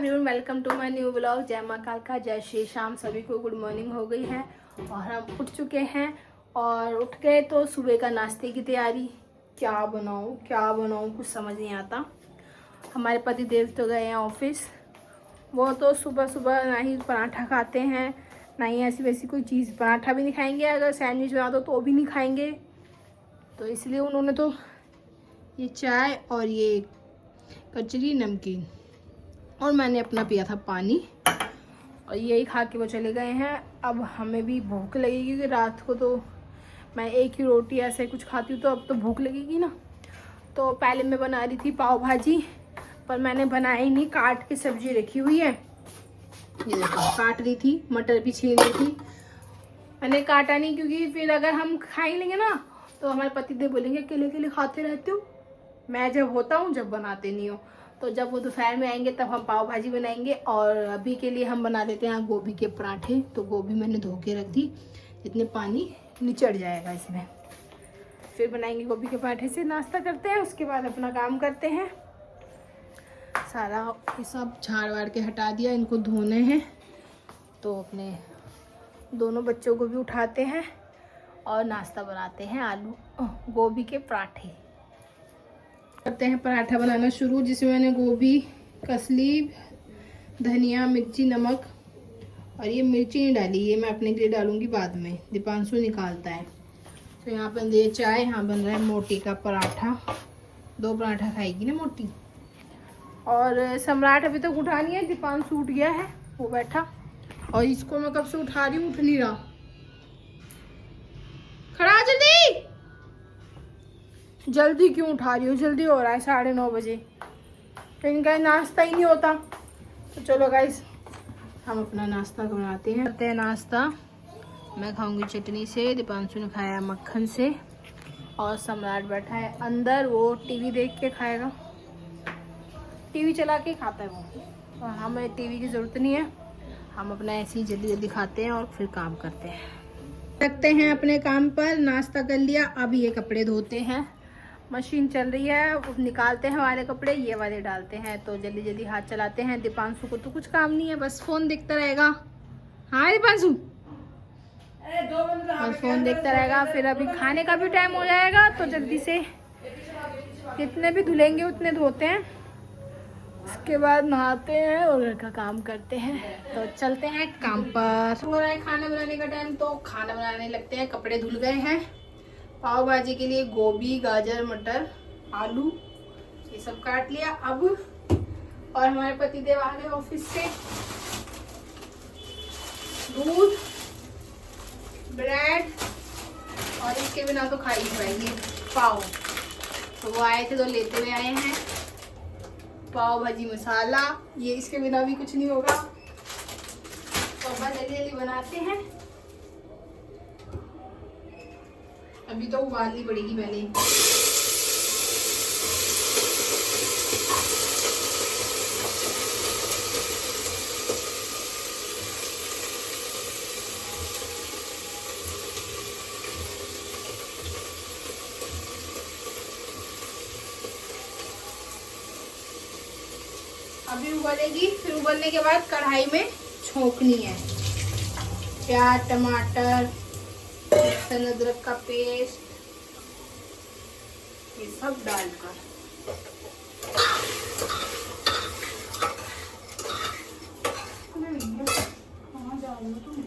Everyone, welcome to my new blog. जय माँ कालका, जय श्री श्याम। सभी को गुड मॉर्निंग हो गई है और हम उठ चुके हैं। और उठ गए तो सुबह का नाश्ते की तैयारी। क्या बनाऊँ कुछ समझ नहीं आता। हमारे पति देव तो गए हैं ऑफिस। वो तो सुबह सुबह ना ही पराठा खाते हैं, ना ही ऐसी वैसी कोई चीज़। पराठा भी नहीं खाएंगे, अगर सैंडविच बना दो तो भी नहीं खाएंगे। तो इसलिए उन्होंने तो ये चाय और ये कचरी नमकीन और मैंने अपना पिया था पानी, और यही खा के वो चले गए हैं। अब हमें भी भूख लगेगी क्योंकि रात को तो मैं एक ही रोटी ऐसे कुछ खाती हूँ, तो अब तो भूख लगेगी ना। तो पहले मैं बना रही थी पाव भाजी, पर मैंने बनाई नहीं। काट के सब्जी रखी हुई है, ये देखो काट रही थी। मटर भी छील रही थी, मैंने काटा नहीं क्योंकि फिर अगर हम खा ही लेंगे ना तो हमारे पति देव बोलेंगे अकेले अकेले खाते रहते हो। मैं जब होता हूँ जब बनाते नहीं हो। तो जब वो दोपहर में आएंगे तब हम पाव भाजी बनाएंगे, और अभी के लिए हम बना देते हैं गोभी के पराठे। तो गोभी मैंने धो के रख दी, इतने पानी निचड़ जाएगा इसमें। फिर बनाएंगे गोभी के पराठे से, नाश्ता करते हैं, उसके बाद अपना काम करते हैं। सारा ये सब झाड़ वाड़ के हटा दिया, इनको धोने हैं। तो अपने दोनों बच्चों को भी उठाते हैं और नाश्ता बनाते हैं आलू गोभी के पराठे। करते हैं पराठा बनाना शुरू, जिसमें मैंने गोभी, कसली, धनिया, मिर्ची, नमक, और ये मिर्ची नहीं डाली, ये मैं अपने के लिए डालूंगी बाद में, दीपांशु निकालता है। तो यहाँ पर ये चाय, यहाँ बन रहा है मोटी का पराठा। 2 पराठा खाएगी ना मोटी। और सम्राट अभी तक उठा नहीं है, दीपांशु उठ गया है, वो बैठा। और इसको मैं कब से उठा रही हूँ, उठ नहीं रहा। खड़ा जल्दी जल्दी क्यों उठा रही हो, जल्दी हो रहा है 9:30 बजे, तो इनका नाश्ता ही नहीं होता। तो चलो गाइस, हम अपना नाश्ता बनाते हैं। करते हैं नाश्ता। मैं खाऊंगी चटनी से, दीपांशु ने खाया मक्खन से, और सम्राट बैठा है अंदर, वो टीवी देख के खाएगा। टीवी चला के खाता है वो, और हमें टीवी की ज़रूरत नहीं है। हम अपना ऐसे ही जल्दी जल्दी खाते हैं और फिर काम करते हैं। रखते हैं अपने काम पर। नाश्ता कर लिया, अब ये कपड़े धोते हैं। मशीन चल रही है, निकालते हैं हमारे कपड़े, ये वाले डालते हैं। तो जल्दी जल्दी हाथ चलाते हैं। दीपांशु को तो कुछ काम नहीं है, बस फोन देखता रहेगा। हाँ दीपांशु, बस फोन देखता रहेगा। फिर अभी खाने का भी टाइम हो जाएगा, तो जल्दी से जितने भी धुलेंगे उतने धोते हैं। उसके बाद नहाते हैं और घर का काम करते हैं। तो चलते हैं काम पर। हो रहा है खाना बनाने का टाइम, तो खाना बनाने लगते हैं। कपड़े धुल गए हैं। पाव भाजी के लिए गोभी, गाजर, मटर, आलू ये सब काट लिया अब। और हमारे पति देव आ गए ऑफिस से। दूध, ब्रेड, और इसके बिना तो खा ही पाएंगे पाव। तो वो आए थे तो लेते हुए आए हैं पाव भाजी मसाला, ये इसके बिना भी कुछ नहीं होगा। तो अब जल्दी जल्दी बनाते हैं। अभी तो उबालनी पड़ेगी पहले। अभी उबलेगी, फिर उबलने के बाद कढ़ाई में छोंकनी है। प्याज, टमाटर, लहसुन अदरक का पेस्ट, ये सब डालकर कहाँ जा रही हो तुम?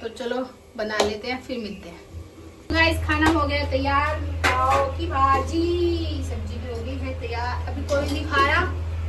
तो चलो बना लेते हैं, फिर मिलते हैं। गाइस, खाना हो गया तैयार। पाव की भाजी, सब्जी भी हो गई है तैयार। अभी कोई नहीं खा रहा।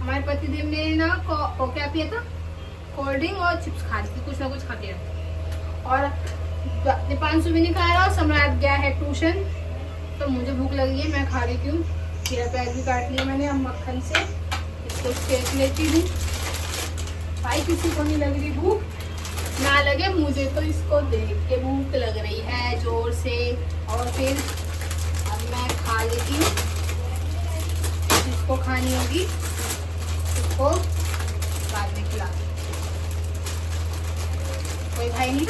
हमारे पति देव ने ना क्या पिया था, कोल्ड ड्रिंक और चिप्स खा रही थी, कुछ ना कुछ खाते रहते। और दीपांशु भी नहीं खा रहा, और सम्राट गया है ट्यूशन। तो मुझे भूख लगी है, मैं खा रही हूँ। खीरा प्याज भी काट लिया मैंने, अब मक्खन से इसको सेक लेती हूँ। भाई किसी को नहीं लग रही भूख, ना लगे मुझे तो इसको देख के भूख लग रही है जोर से। और फिर अब मैं खा लेती हूँ, जिसको खानी होगी उसको बाद में खिला। कोई भाई नहीं,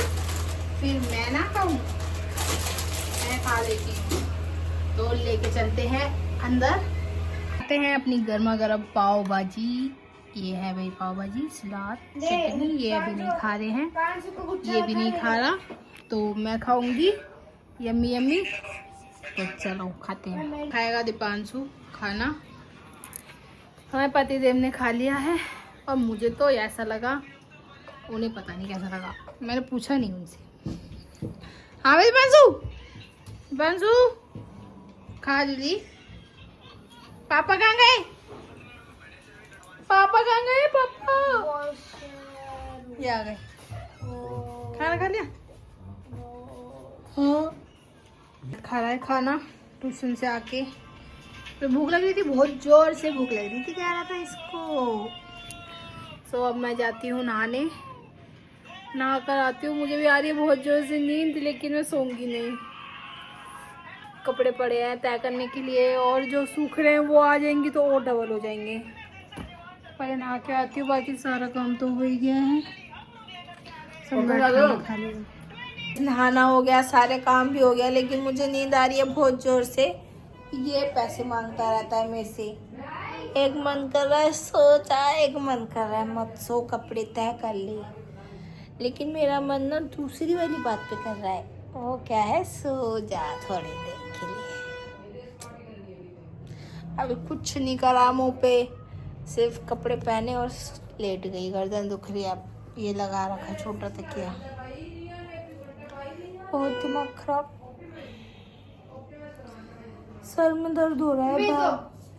फिर मैं ना खाऊं, मैं खा लेती हूँ। तो लेके चलते हैं अंदर, खाते हैं अपनी गर्मा गर्म पाव भाजी। ये है भाई पाव भाजी, सलाद, चटनी। ये अभी नहीं खा रहे हैं, ये भी नहीं खा रहा, तो मैं खाऊंगी। Yummy yummy. तो चलो खाते हैं। खाएगा दीपांशु खाना। हमारे पतिदेव ने खा लिया है और मुझे तो ऐसा लगा, उन्हें पता नहीं कैसा लगा, मैंने पूछा नहीं उनसे। हाँ भाई दीपांशु, दीपांशु खा जल्दी। पापा कहाँ गए? पापा कहाँ गए? पापा ये आ गए। खाना खा लिया? हाँ खा रहा है खाना ट्यूशन से आके। तो भूख लग रही थी, बहुत जोर से भूख लग रही थी, कह रहा था इसको। तो अब मैं जाती हूँ नहाने, नहा कर आती हूँ। मुझे भी आ रही है बहुत जोर से नींद, लेकिन मैं सोऊंगी नहीं। कपड़े पड़े हैं तय करने के लिए, और जो सूख रहे हैं वो आ जाएंगी तो और डबल हो जाएंगे। पहले नहा के आती हूँ, बाकी सारा काम तो हो ही गया है। नहाना हो गया, सारे काम भी हो गया, लेकिन मुझे नींद आ रही है बहुत जोर से। ये पैसे मांगता रहता है मेरे से। एक मन कर रहा है सो जा, एक मन कर रहा है मत सो, कपड़े तय कर ले। लेकिन मेरा मन ना दूसरी वाली बात पे कर रहा है। वो क्या है, सो जा थोड़ी देर के लिए। अभी कुछ नहीं करा मुंह पे, सिर्फ कपड़े पहने और लेट गई। गर्दन दुख रही है, अब ये लगा रखा छोटा तकिया। बहुत दिमाग खराब, सर में दर्द हो रहा है।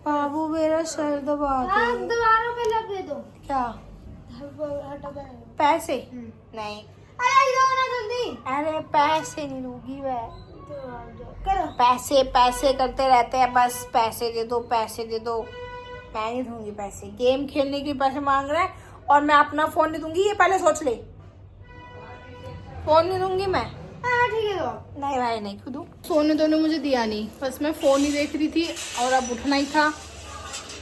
बाबू मेरा सर दबा दे। दोबारा पे लग दे दो। क्या पैसे? नहीं, अरे दो ना जल्दी। अरे पैसे नहीं दूंगी मैं। करो। पैसे पैसे करते रहते हैं, बस पैसे दे दो, पैसे दे दो। मैं नहीं दूंगी पैसे। गेम खेलने के पैसे मांग रहा है और मैं अपना फोन नहीं दूंगी, ये पहले सोच ले। फोन नहीं दूंगी मैं। हाँ ठीक है तो। नहीं भाई नहीं, खुद सोने तो मुझे दिया नहीं, बस मैं फोन ही देख रही थी और अब उठना ही था।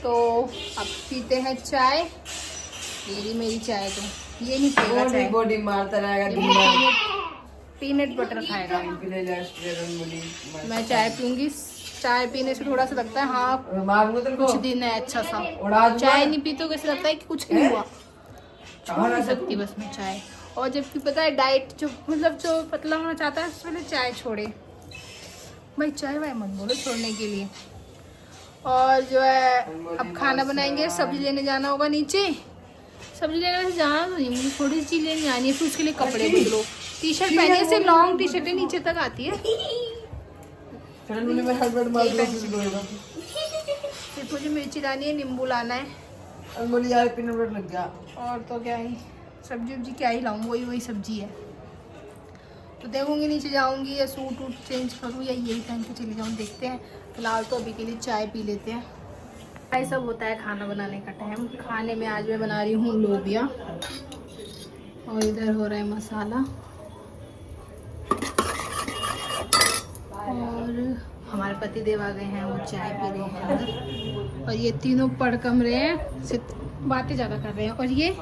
तो अब पीते हैं चाय। ये मेरी चाय, तो ये नहीं पिएगा चाय, बॉडी मारता रहेगा, पीनट बटर खाएगा। मैं चाय पीऊंगी। चाय पीने से थोड़ा सा लगता है हाँ कुछ दिन है अच्छा सा। चाय नहीं पी तो कैसे लगता है कि कुछ नहीं हुआ। छोड़ नहीं सकती बस मैं चाय। और जबकि पता है डाइट जो मतलब जो पतला होना चाहता है उससे पहले चाय छोड़े। भाई चाय वाय मत बोलो छोड़ने के लिए। और जो है अब खाना बनाएंगे, सब्जी लेने जाना होगा नीचे। सब्जी लेने से जाना तो नहीं, मुझे थोड़ी सी चीज लेनी आनी है, फिर उसके लिए कपड़े बदलो। टी शर्ट पहने से लॉन्ग टी शर्टें नीचे तक आती है। फिर मुझे मिर्ची लानी है, नींबू लाना है, लग गया। और तो क्या ही सब्जी उब्जी क्या ही लाऊं, वही सब्जी है। तो देखूंगी नीचे जाऊंगी या सूट वूट चेंज करूँ या यही पहन के चली जाऊँ, देखते हैं। फिलहाल तो अभी के लिए चाय पी लेते हैं। ये सब होता है खाना बनाने का टाइम। खाने में आज मैं बना रही हूँ लोबिया और इधर हो रहा है मसाला। और हमारे पति देव आ गए हैं, वो चाय पी रहे हैं अंदर। और ये तीनों पढ़ कम रहे हैं, सिर्फ बातें ज़्यादा कर रहे हैं। और ये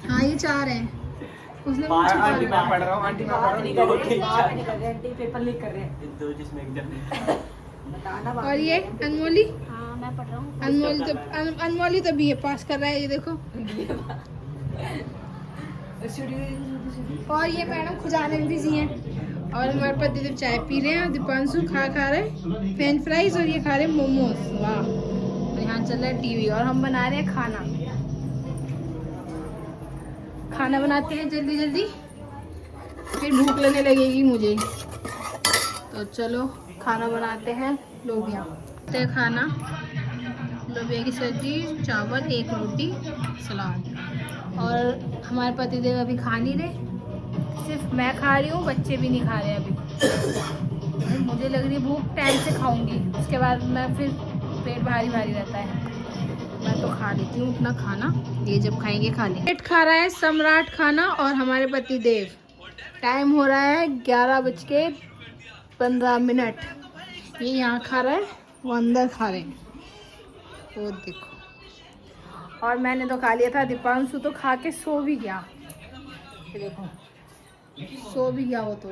हाँ ये चार हैं। उसने आंटी मैं पढ़ रहा हूँ, आंटी मैं पढ़ रहा हूँ, आंटी पेपर लीक कर रहे हैं दो जिसमें एकदम। और ये अनमोली, हाँ मैं पढ़ रहा हूँ। अनमोली तो बीए पास कर रहा है, ये देखो। और ये मैडम खुजाने में बिजी हैं। और हमारे पति देव चाय पी रहे हैं, दीपांशु खा रहे फ्रेंच फ्राइज और ये खा रहे मोमोज। वाह। तो यहाँ चल रहा है टीवी और हम बना रहे हैं खाना। खाना बनाते हैं जल्दी जल्दी, फिर भूख लगने लगेगी मुझे। तो चलो खाना बनाते हैं। लोबिया खाना, लोबिया की सब्जी, चावल, एक रोटी, सलाद। और हमारे पतिदेव अभी खा नहीं रहे, सिर्फ मैं खा रही हूँ, बच्चे भी नहीं खा रहे अभी। मुझे लग रही भूख, टाइम से खाऊंगी, उसके बाद मैं फिर पेट भारी भारी रहता है। मैं तो खा लेती हूँ अपना खाना, ये जब खाएंगे खा लेंगे। पेट खा रहा है सम्राट खाना और हमारे पति देव। टाइम हो रहा है 11:15। ये यहाँ खा रहा है, वो अंदर खा रहे हैं, वो देखो। और मैंने तो खा लिया था, दीपांशु तो खा के सो भी गया। ये देखो सो भी गया वो तो।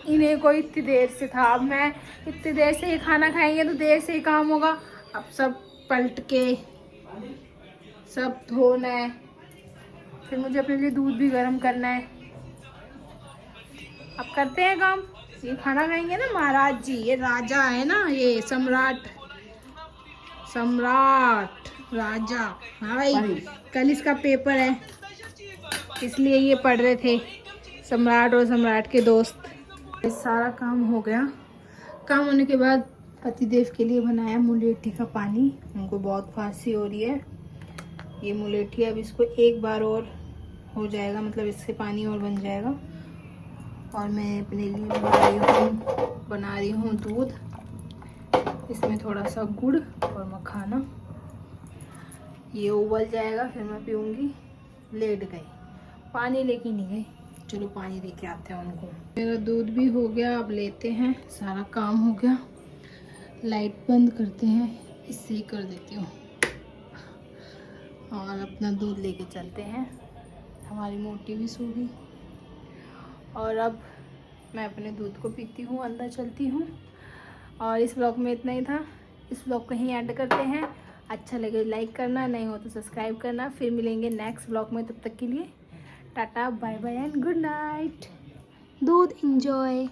इन्हें को इतनी देर से था, अब मैं इतनी देर से ही खाना खाएंगे तो देर से ही काम होगा। अब सब पलट के सब धोना है, फिर मुझे अपने लिए दूध भी गर्म करना है। अब करते हैं काम। ये खाना खाएंगे ना महाराज जी, ये राजा है ना, ये सम्राट सम्राट राजा। हाँ भाई, कल इसका पेपर है इसलिए ये पढ़ रहे थे, सम्राट और सम्राट के दोस्त। ये सारा काम हो गया। काम होने के बाद पतिदेव के लिए बनाया मुलेठी का पानी, उनको बहुत खांसी हो रही है। ये मुलेठी अब इसको एक बार और हो जाएगा, मतलब इससे पानी और बन जाएगा। और मैं अपने लिए बना रही हूँ दूध, इसमें थोड़ा सा गुड़ और मखाना। ये उबल जाएगा फिर मैं पीऊँगी। लेट गई, पानी लेके नहीं गई, चलो पानी लेके आते हैं उनको। मेरा दूध भी हो गया, अब लेते हैं, सारा काम हो गया। लाइट बंद करते हैं, इससे ही कर देती हूँ और अपना दूध लेके चलते हैं। हमारी मोटी भी सो गई और अब मैं अपने दूध को पीती हूँ, अंदर चलती हूँ। और इस व्लॉग में इतना ही था, इस व्लॉग को यहीं ऐड करते हैं। अच्छा लगे लाइक करना, नहीं हो तो सब्सक्राइब करना। फिर मिलेंगे नेक्स्ट व्लॉग में, तब तक के लिए tata bye bye and good night. दूध एंजॉय।